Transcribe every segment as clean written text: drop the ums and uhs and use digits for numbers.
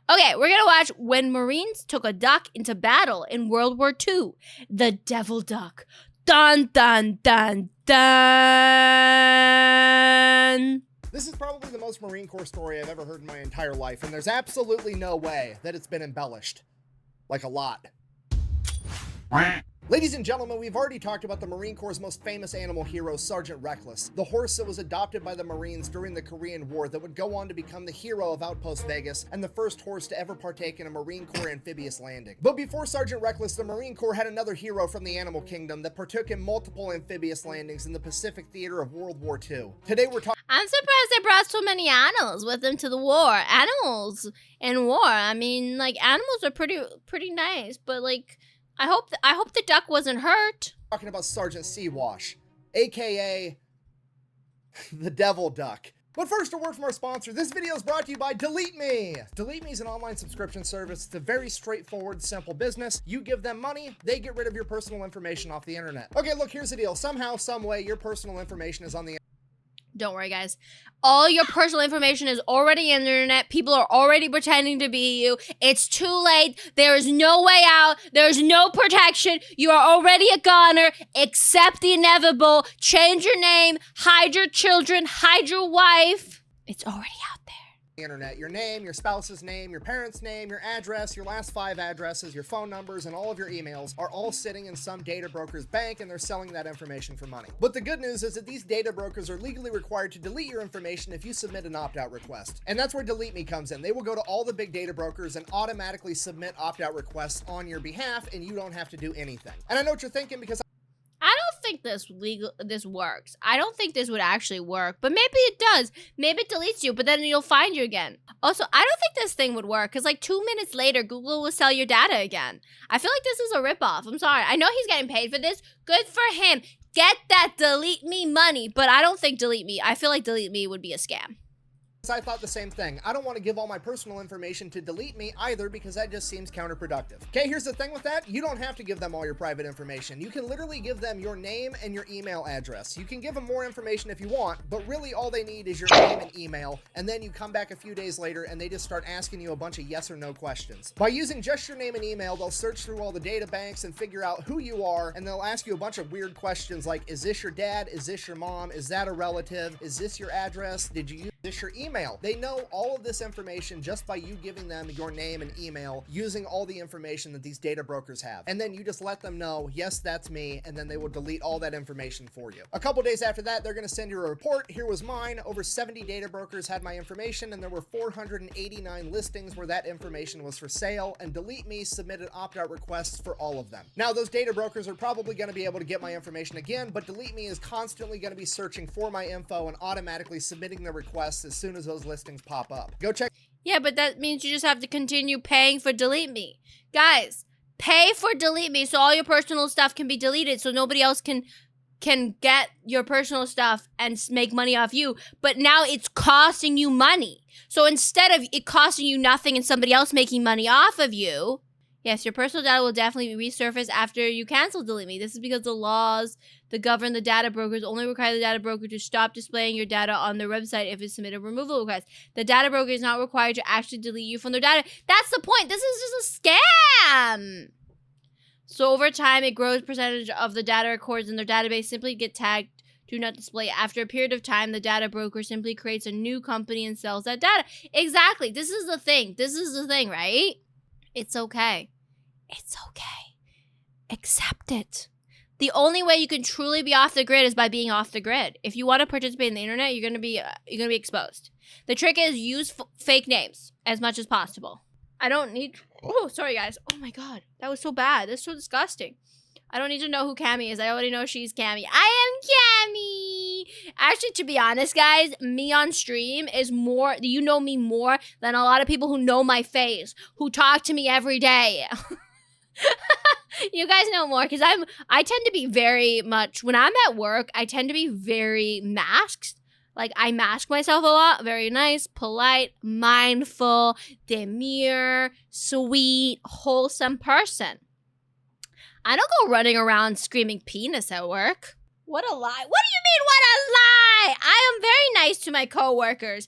Okay, we're gonna watch When Marines Took a Duck into Battle in World War II. The Devil Duck. Dun, dun, dun, dun. This is probably the most Marine Corps story I've ever heard in my entire life, and there's absolutely no way that it's been embellished. Like a lot. Ladies and gentlemen, we've already talked about the Marine Corps' most famous animal hero, Sergeant Reckless, the horse that was adopted by the Marines during the Korean War that would go on to become the hero of Outpost Vegas and the first horse to ever partake in a Marine Corps amphibious landing. But before Sergeant Reckless, the Marine Corps had another hero from the animal kingdom that partook in multiple amphibious landings in the Pacific theater of World War II. Today we're talking. I'm surprised they brought so many animals with them to the war. Animals in war. I mean, like, animals are pretty nice, but like, I hope the duck wasn't hurt. Talking about Sergeant Seawash, aka the Devil Duck. But first, a word from our sponsor. This video is brought to you by Delete Me. Delete Me is an online subscription service. It's a very straightforward, simple business. You give them money, they get rid of your personal information off the internet. Okay, look, here's the deal. Somehow, some way, your personal information is on the internet. Don't worry, guys. All your personal information is already on the internet. People are already pretending to be you. It's too late. There is no way out. There is no protection. You are already a goner. Accept the inevitable. Change your name. Hide your children. Hide your wife. It's already out there. Internet, your name, your spouse's name, your parents' name, your address, your last 5 addresses, your phone numbers, and all of your emails are all sitting in some data broker's bank, and they're selling that information for money. But the good news is that these data brokers are legally required to delete your information if you submit an opt-out request. And that's where Delete Me comes in. They will go to all the big data brokers and automatically submit opt-out requests on your behalf, and you don't have to do anything. And I know what you're thinking, because I don't think this works. I don't think this would actually work, but maybe it does. Maybe it deletes you, but then it'll find you again. Also, I don't think this thing would work because like 2 minutes later, Google will sell your data again. I feel like this is a ripoff. I'm sorry. I know he's getting paid for this. Good for him. Get that Delete Me money, but I don't think Delete Me. I feel like Delete Me would be a scam. I thought the same thing. I don't want to give all my personal information to Delete Me either because that just seems counterproductive. Okay, here's the thing with that. You don't have to give them all your private information. You can literally give them your name and your email address. You can give them more information if you want, but really all they need is your name and email, and then you come back a few days later and they just start asking you a bunch of yes or no questions. By using just your name and email, they'll search through all the data banks and figure out who you are, and they'll ask you a bunch of weird questions like, is this your dad? Is this your mom? Is that a relative? Is this your address? Did you use this your email? They know all of this information just by you giving them your name and email using all the information that these data brokers have. And then you just let them know, yes, that's me, and then they will delete all that information for you. A couple days after that, they're going to send you a report. Here was mine. Over 70 data brokers had my information, and there were 489 listings where that information was for sale, and Delete Me submitted opt-out requests for all of them. Now, those data brokers are probably going to be able to get my information again, but Delete Me is constantly going to be searching for my info and automatically submitting the requests as soon as those listings pop up. Go check. Yeah, but that means you just have to continue paying for Delete Me. Guys, pay for Delete Me so all your personal stuff can be deleted so nobody else can get your personal stuff and make money off you. But now it's costing you money. So instead of it costing you nothing and somebody else making money off of you, yes, your personal data will definitely resurface after you cancel Delete Me. This is because the laws that govern the data brokers only require the data broker to stop displaying your data on their website if it's submitted a removal request. The data broker is not required to actually delete you from their data. That's the point. This is just a scam. So over time, it grows percentage of the data records in their database simply get tagged do not display. After a period of time, the data broker simply creates a new company and sells that data. Exactly. This is the thing. This is the thing, right? It's okay. It's okay. Accept it. The only way you can truly be off the grid is by being off the grid. If you want to participate in the internet, you're gonna be exposed. The trick is use fake names as much as possible. I don't need. Oh, sorry guys. Oh my god, that was so bad. That's so disgusting. I don't need to know who Cammy is. I already know she's Cammy. I am Cammy. Actually, to be honest, guys, me on stream is more. You know me more than a lot of people who know my face, who talk to me every day. You guys know more because I tend to be very much when I'm at work. I tend to be very masked. Like I mask myself a lot. Very nice, polite, mindful, demure, sweet, wholesome person. I don't go running around screaming penis at work. What a lie. What do you mean, what a lie? I am very nice to my coworkers.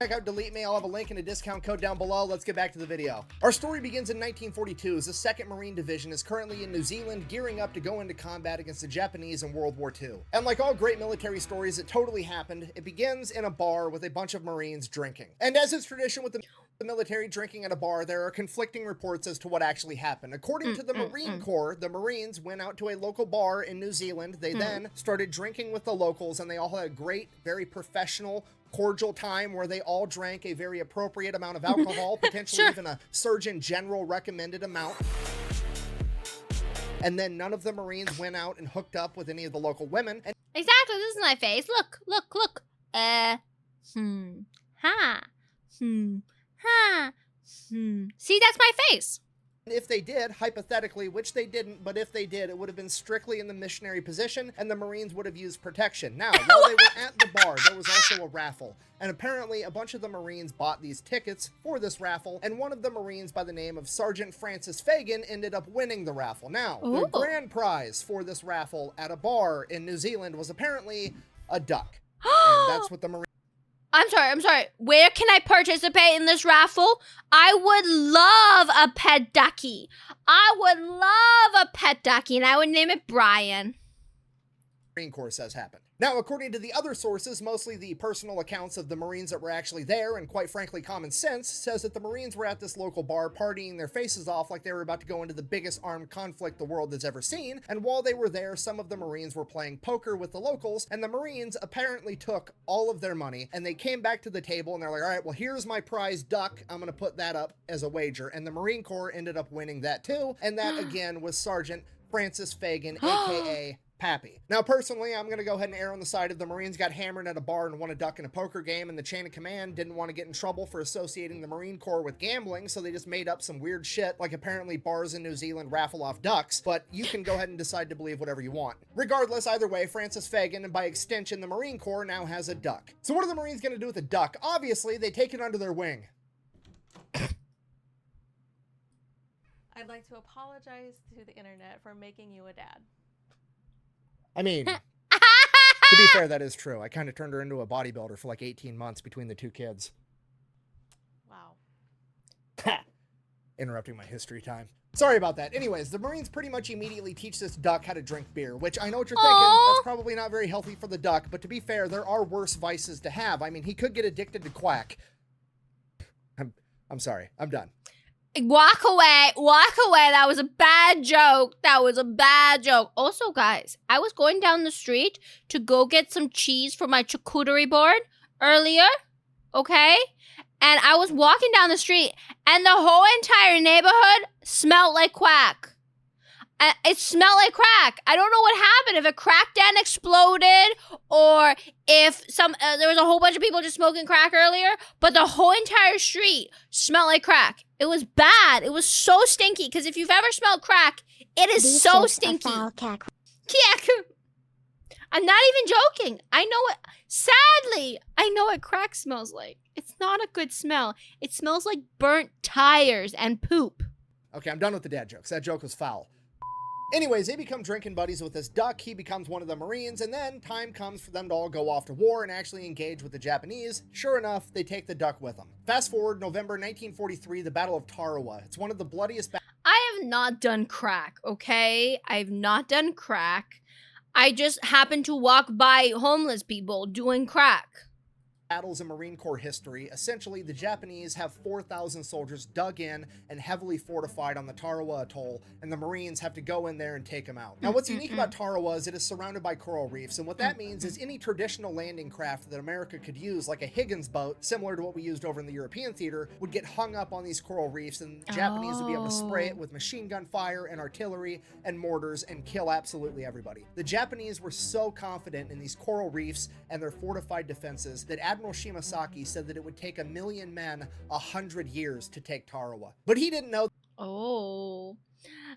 Check out Delete Me. I'll have a link and a discount code down below. Let's get back to the video. Our story begins in 1942 as the 2nd Marine Division is currently in New Zealand gearing up to go into combat against the Japanese in World War II. And like all great military stories, it totally happened. It begins in a bar with a bunch of Marines drinking. And as is tradition with the military drinking at a bar, there are conflicting reports as to what actually happened. According to the Marine Corps, the Marines went out to a local bar in New Zealand. They then started drinking with the locals, and they all had a great, very professional, cordial time where they all drank a very appropriate amount of alcohol, potentially even a Surgeon General recommended amount. And then none of the Marines went out and hooked up with any of the local women. And exactly, this is my face. Look. See, that's my face. if they did, hypothetically, which they didn't, but if they did, it would have been strictly in the missionary position, and the Marines would have used protection. Now, while they were at the bar, there was also a raffle, and apparently a bunch of the Marines bought these tickets for this raffle, and one of the Marines by the name of Sergeant Francis Fagan ended up winning the raffle. Now, the grand prize for this raffle at a bar in New Zealand was apparently a duck, and that's what the Marines... I'm sorry. Where can I participate in this raffle? I would love a pet ducky. And I would name it Brian. Marine Corps says happened. Now, according to the other sources, mostly the personal accounts of the Marines that were actually there, and quite frankly, common sense, says that the Marines were at this local bar partying their faces off like they were about to go into the biggest armed conflict the world has ever seen, and while they were there, some of the Marines were playing poker with the locals, and the Marines apparently took all of their money, and they came back to the table, and they're like, all right, well, here's my prize duck, I'm gonna put that up as a wager, and the Marine Corps ended up winning that too, and that, again, was Sergeant Francis Fagan, aka Pappy. Now, personally, I'm going to go ahead and err on the side of the Marines got hammered at a bar and won a duck in a poker game, and the chain of command didn't want to get in trouble for associating the Marine Corps with gambling, so they just made up some weird shit, like apparently bars in New Zealand raffle off ducks, but you can go ahead and decide to believe whatever you want. Regardless, either way, Francis Fagan, and by extension, the Marine Corps, now has a duck. So what are the Marines going to do with a duck? Obviously, they take it under their wing. I'd like to apologize to the internet for making you a dad. I mean, to be fair, that is true. I kind of turned her into a bodybuilder for like 18 months between the two kids. Wow. Interrupting my history time. Sorry about that. Anyways, the Marines pretty much immediately teach this duck how to drink beer, which I know what you're thinking, that's probably not very healthy for the duck, but to be fair, there are worse vices to have. I mean, he could get addicted to quack. I'm sorry. I'm done. Walk away. That was a bad joke. Also, guys, I was going down the street to go get some cheese for my charcuterie board earlier, okay? And I was walking down the street, and the whole entire neighborhood smelled like quack. It smelled like crack. I don't know what happened, if a crack den exploded or if there was a whole bunch of people just smoking crack earlier, but the whole entire street smelled like crack. It was bad. It was so stinky, because if you've ever smelled crack, it is so stinky. I'm not even joking. Sadly, I know what crack smells like. It's not a good smell. It smells like burnt tires and poop. Okay, I'm done with the dad jokes. That joke was foul. Anyways, they become drinking buddies with this duck, he becomes one of the Marines, and then time comes for them to all go off to war and actually engage with the Japanese. Sure enough, they take the duck with them. Fast forward, November 1943, the Battle of Tarawa. It's one of the bloodiest I have not done crack, okay? I've not done crack. I just happened to walk by homeless people doing crack. Battles in Marine Corps history. Essentially, the Japanese have 4,000 soldiers dug in and heavily fortified on the Tarawa Atoll, and the Marines have to go in there and take them out. Now, what's unique about Tarawa is it is surrounded by coral reefs, and what that means is any traditional landing craft that America could use, like a Higgins boat, similar to what we used over in the European theater, would get hung up on these coral reefs, and the Japanese would be able to spray it with machine gun fire and artillery and mortars and kill absolutely everybody. The Japanese were so confident in these coral reefs and their fortified defenses that Admiral Shimasaki said that it would take 1,000,000 men 100 years to take Tarawa. But he didn't know. Oh.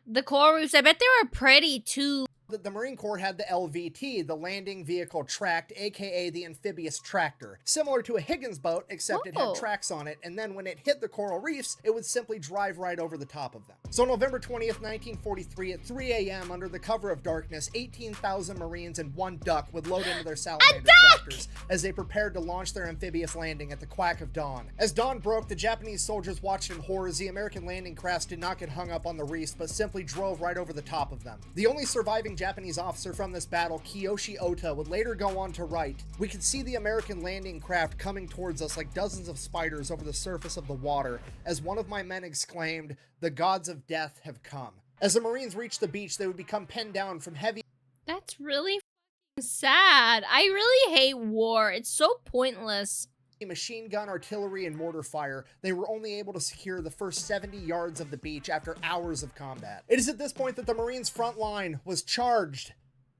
The coral reefs, I bet they were pretty too. that the Marine Corps had the LVT, the Landing Vehicle Tracked, aka the Amphibious Tractor. Similar to a Higgins boat, except it had Whoa. tracks on it, and then when it hit the coral reefs, it would simply drive right over the top of them. So November 20th, 1943, at 3 a.m., under the cover of darkness, 18,000 Marines and one duck would load into their salamander tractors as they prepared to launch their amphibious landing at the quack of dawn. As dawn broke, the Japanese soldiers watched in horror as the American landing crafts did not get hung up on the reefs, but simply drove right over the top of them. The only surviving Japanese officer from this battle, Kiyoshi Ota, would later go on to write, "We could see the American landing craft coming towards us like dozens of spiders over the surface of the water, as one of my men exclaimed, 'The gods of death have come.'" As the Marines reached the beach, they would become pinned down from heavy That's really f***ing sad. I really hate war. It's so pointless. machine gun, artillery, and mortar fire. They were only able to secure the first 70 yards of the beach after hours of combat. It is at this point that the Marines' front line was charged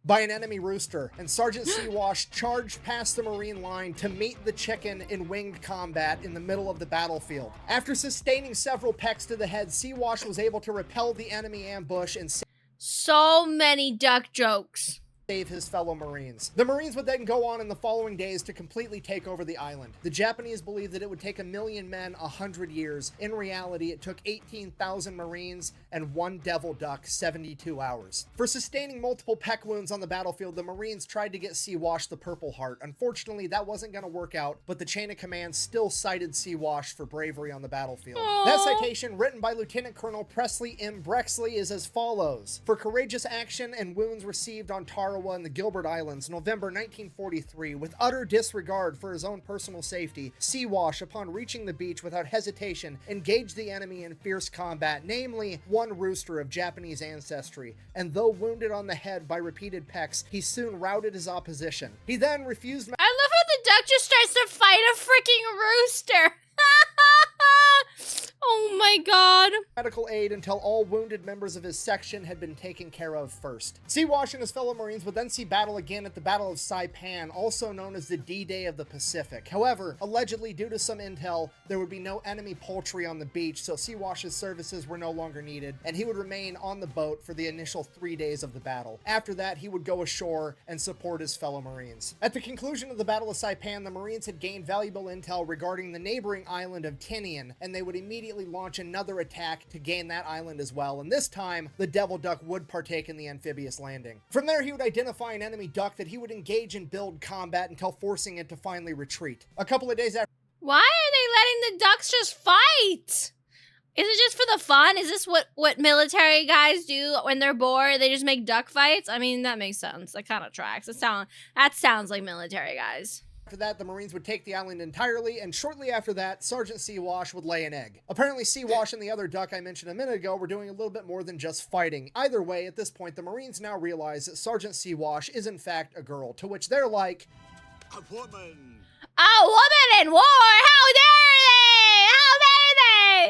by an enemy rooster, and Sergeant Seawash charged past the Marine line to meet the chicken in winged combat in the middle of the battlefield. After sustaining several pecks to the head, Seawash was able to repel the enemy ambush and So many duck jokes. save his fellow Marines. The Marines would then go on in the following days to completely take over the island. The Japanese believed that it would take 1,000,000 men 100 years. In reality, it took 18,000 Marines and one devil duck 72 hours. For sustaining multiple peck wounds on the battlefield, the Marines tried to get Seawash the Purple Heart. Unfortunately, that wasn't going to work out, but the chain of command still cited Seawash for bravery on the battlefield. Aww. That citation, written by Lieutenant Colonel Presley M. Brexley, is as follows. For courageous action and wounds received on Tarawa and the Gilbert Islands, November 1943, with utter disregard for his own personal safety, Seawash, upon reaching the beach without hesitation, engaged the enemy in fierce combat, namely one rooster of Japanese ancestry, and though wounded on the head by repeated pecks, he soon routed his opposition. He then refused I love how the duck just starts to fight a freaking rooster. Oh my god. medical aid until all wounded members of his section had been taken care of first. Seawash and his fellow Marines would then see battle again at the Battle of Saipan, also known as the D-Day of the Pacific. However, allegedly due to some intel, there would be no enemy poultry on the beach, so Seawash's services were no longer needed, and he would remain on the boat for the initial 3 days of the battle. After that, he would go ashore and support his fellow Marines. At the conclusion of the Battle of Saipan, the Marines had gained valuable intel regarding the neighboring island of Tinian, and they would immediately launch another attack to gain that island as well, and this time, the Devil Duck would partake in the amphibious landing. From there, he would identify an enemy duck that he would engage in build combat until forcing it to finally retreat. A couple of days after Why are they letting the ducks just fight? Is it just for the fun? Is this what military guys do when they're bored? They just make duck fights? I mean, that makes sense. That kind of tracks. That sounds like military guys. After that, the Marines would take the island entirely, and shortly after that, Sergeant Seawash would lay an egg. Apparently, Seawash and the other duck I mentioned a minute ago were doing a little bit more than just fighting. Either way, at this point, the Marines now realize that Sergeant Seawash is in fact a girl, to which they're like, A woman! A woman in war! How dare they! How dare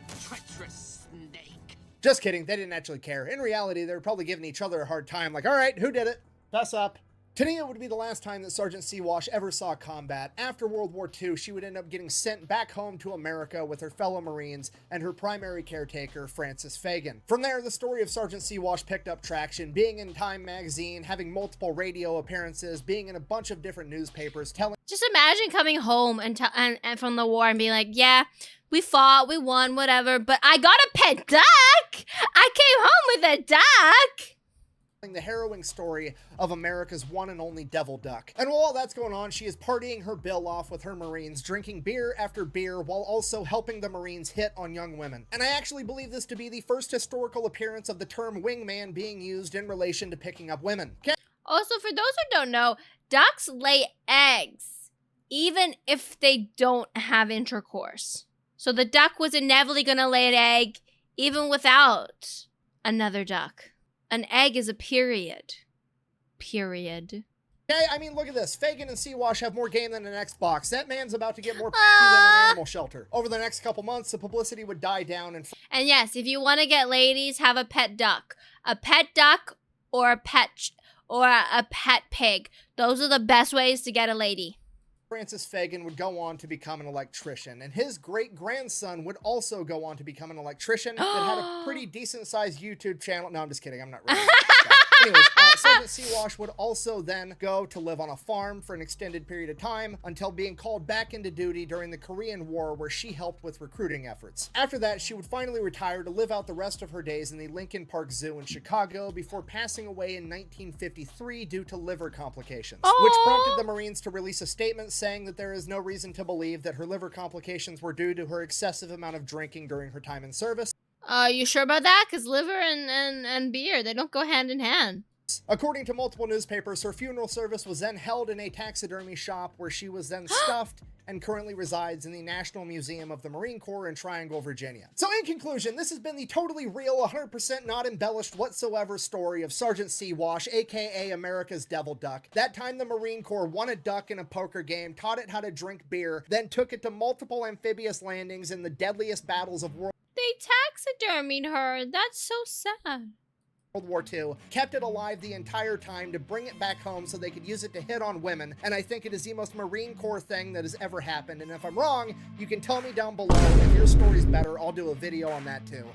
they! Treacherous snake! just kidding, they didn't actually care. In reality, they were probably giving each other a hard time, like, all right, who did it? Fess up. Tania would be the last time that Sergeant Seawash ever saw combat. After World War II, she would end up getting sent back home to America with her fellow Marines and her primary caretaker, Francis Fagan. From there, the story of Sergeant Seawash picked up traction, being in Time magazine, having multiple radio appearances, being in a bunch of different newspapers, telling Just imagine coming home and from the war and being like, yeah, we fought, we won, whatever, but I got a pet duck! I came home with a duck! the harrowing story of America's one and only devil duck. And while all that's going on, she is partying her bill off with her Marines, drinking beer after beer, while also helping the Marines hit on young women. And I actually believe this to be the first historical appearance of the term wingman being used in relation to picking up women. Also, for those who don't know, ducks lay eggs, even if they don't have intercourse. So the duck was inevitably going to lay an egg, even without another duck. An egg is a period. Period. Okay, I mean, look at this. Fagan and Seawash have more game than an Xbox. That man's about to get more than an animal shelter. Over the next couple months, the publicity would die down and And yes, if you want to get ladies, have a pet duck. A pet duck or a pet pig. Those are the best ways to get a lady. Francis Fagan would go on to become an electrician, and his great-grandson would also go on to become an electrician that had a pretty decent-sized YouTube channel. No, I'm just kidding. I'm not really. Anyways, Sergeant Seawash would also then go to live on a farm for an extended period of time until being called back into duty during the Korean War, where she helped with recruiting efforts. After that, she would finally retire to live out the rest of her days in the Lincoln Park Zoo in Chicago before passing away in 1953 due to liver complications, which prompted the Marines to release a statement saying that there is no reason to believe that her liver complications were due to her excessive amount of drinking during her time in service. You sure about that? Because liver and beer, they don't go hand in hand. According to multiple newspapers, her funeral service was then held in a taxidermy shop where she was then stuffed and currently resides in the National Museum of the Marine Corps in Triangle, Virginia. So in conclusion, this has been the totally real, 100% not embellished whatsoever story of Sergeant Seawash, aka America's Devil Duck. That time the Marine Corps won a duck in a poker game, taught it how to drink beer, then took it to multiple amphibious landings in the deadliest battles of World They taxidermied her. That's so sad. War II, kept it alive the entire time to bring it back home so they could use it to hit on women, and I think it is the most Marine Corps thing that has ever happened, and if I'm wrong, you can tell me down below. If your story's better, I'll do a video on that too.